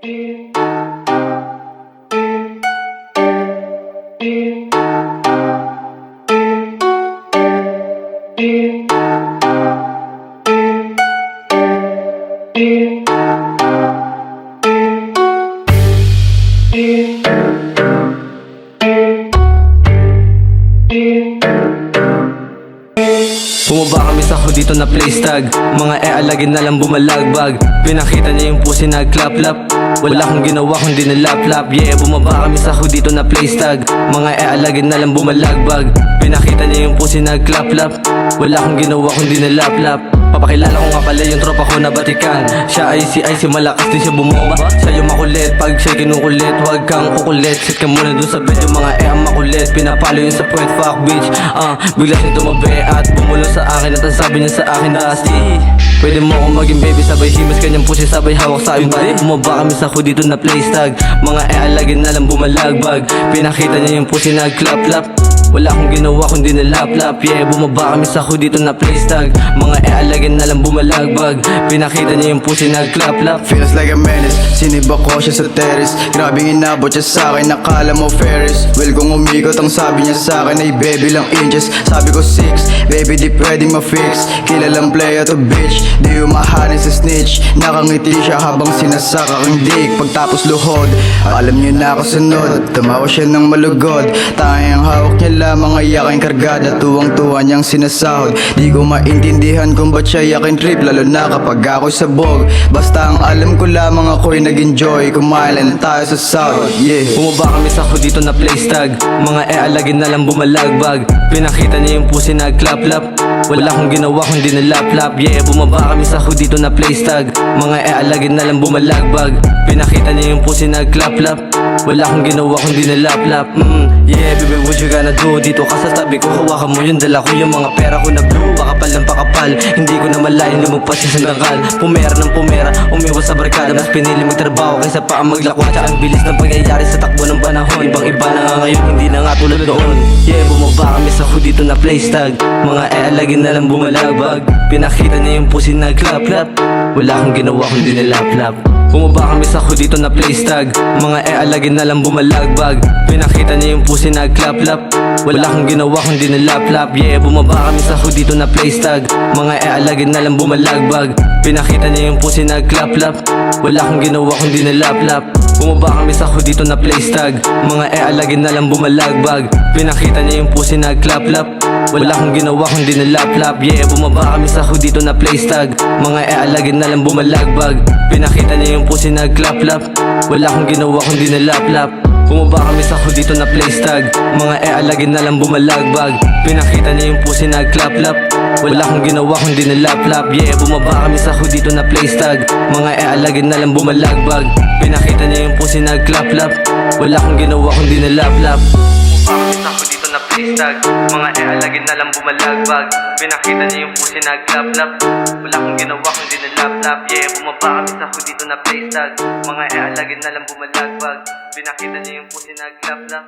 Bumaba kami sa dito na place tag. Mga alagin na lang bumalagbag. Pinakita niya yung pusi na clap-lap. Wala akong ginawa kundi na lap-lap. Yeah, bumaba kami sa dito na place tag. Mga alagin na lang bumalagbag. Pinakita niya yung pusi na clap-lap. Wala akong ginawa kundi na lap-lap. Papakilala ko nga pala yung tropa ko na batikan. Siya ay si malakas din siya bumomba. Sa'yo makulit, pag siya kinukulit, huwag kang kukulit. Sit ka muna dun sa bed, yung mga ang makulit. Pinapalo yun sa point, fuck bitch. Bigla siya tumabi at bumulong sa akin. At ang sabi niya sa akin, Dusty, pwede mo akong maging baby, sabay himas kanyang pusi, sabay hawak sa aking body. Bumaba kami sa dito na place tag. Mga alagin na lang bumalagbag. Pinakita niya yung pusi na clap-lap. Wala akong ginawa kundi na lap-lap. Yeah, bumaba kami sa dito na place tag. Mga alagin na lang bumalagbag. Pinakita niya yung pusi na clap-lap. Feels like a menace, sinibak ko siya sa terrace. Grabing inabot siya sa akin, nakala mo Ferris. Well kung umikot ang sabi niya sa akin ay baby lang inches. Sabi ko 6, baby di pwedeng ma-fix. Kilalang player to bitch, di umahanin sa snitch. Nakangiti siya habang sinasak aking dick. Pagtapos luhod, alam niyo na ako sunod. Tumawa siya ng malugod, tanging ang hawak niya lamang ay aking kargada. Tuwang-tuwa niyang sinasahod. Di ko maintindihan kung ba't siya yakin trip, lalo na kapag ako'y sabog. Basta ang alam ko lamang ako'y nag-enjoy. Kumain lang tayo sa south, yeah. Bumaba kami sa dito na place tag. Mga alagin na lang bumalagbag. Pinakita niya yung pusi na clap-lap. Wala akong ginawa kundi na lap-lap. Yeah, bumaba kami sa dito na place tag. Mga alagin na lang bumalagbag. Pinakita niya yung pusi na clap-lap. Wala akong ginawa kundi na lap-lap. Yeah, baby, what you gonna do? Dito ka sa tabi ko, hawakan mo yung dala ko. Yung mga pera ko na blue, pakapal ng pakapal. Hindi ko na malayan lumagpas sa sandangkal. Pumera ng pumera, umiwas sa barkada. Mas pinili magtrabaho kaysa pa ang maglakwat. Tsaka ang bilis ng pangyayari sa takbo ng panahon. Ibang iba na nga ngayon, hindi na nga tulad noon. Yeah, bumaba kami sa dito na place tag. Mga alagin na lang bumalagbag. Pinakita niya yung pusi na clap-lap. Wala akong ginawa kundi na lap-lap. Bumaba kami sa dito na place tag. Mga alagin na lang bumalagbag. Pinakita niya yung pusi na clap-lap. Wala akong ginawa kundi na lap-lap. Yeah, bumaba kami sa dito na place tag. Mga alagin na lang bumalagbag. Pinakita niya yung pusi na clap-lap. Wala akong ginawa kundi na lap-lap. Bumaba kami sa dito na place tag. Mga alagin na lang bumalagbag. Pinakita niya yung pusi na clap-lap. Wala akong ginawa kundi na lap-lap. Yeah, bumaba kami sa dito na place tag. Mga alagin na lang bumalagbag. Pinakita niya yung pusi na clap-lap. Wala akong ginawa kundi na lap-lap. Bumaba kami sa dito na place tag. Mga alagin na lang bumalagbag. Pinakita niya yung pusi na clap-lap. Wala akong ginawa kundi na lap-lap. Yeah, bumaba kami sa dito na place tag. Mga alagin na lang bumalagbag. Pinakita niya yung pusi na clap-lap. Wala akong ginawa kundi na lap-lap. Bumaba kami sa dito na place tag. Mga alagin na lang bumalagbag. Pinakita niya yung pusi na clap-lap. Wala akong ginawa kundi na lap-lap. Yeah, bumaba kami sa dito na place tag. Mga alagin na lang bumalagbag. Pinakita niya yung pusi na clap-lap.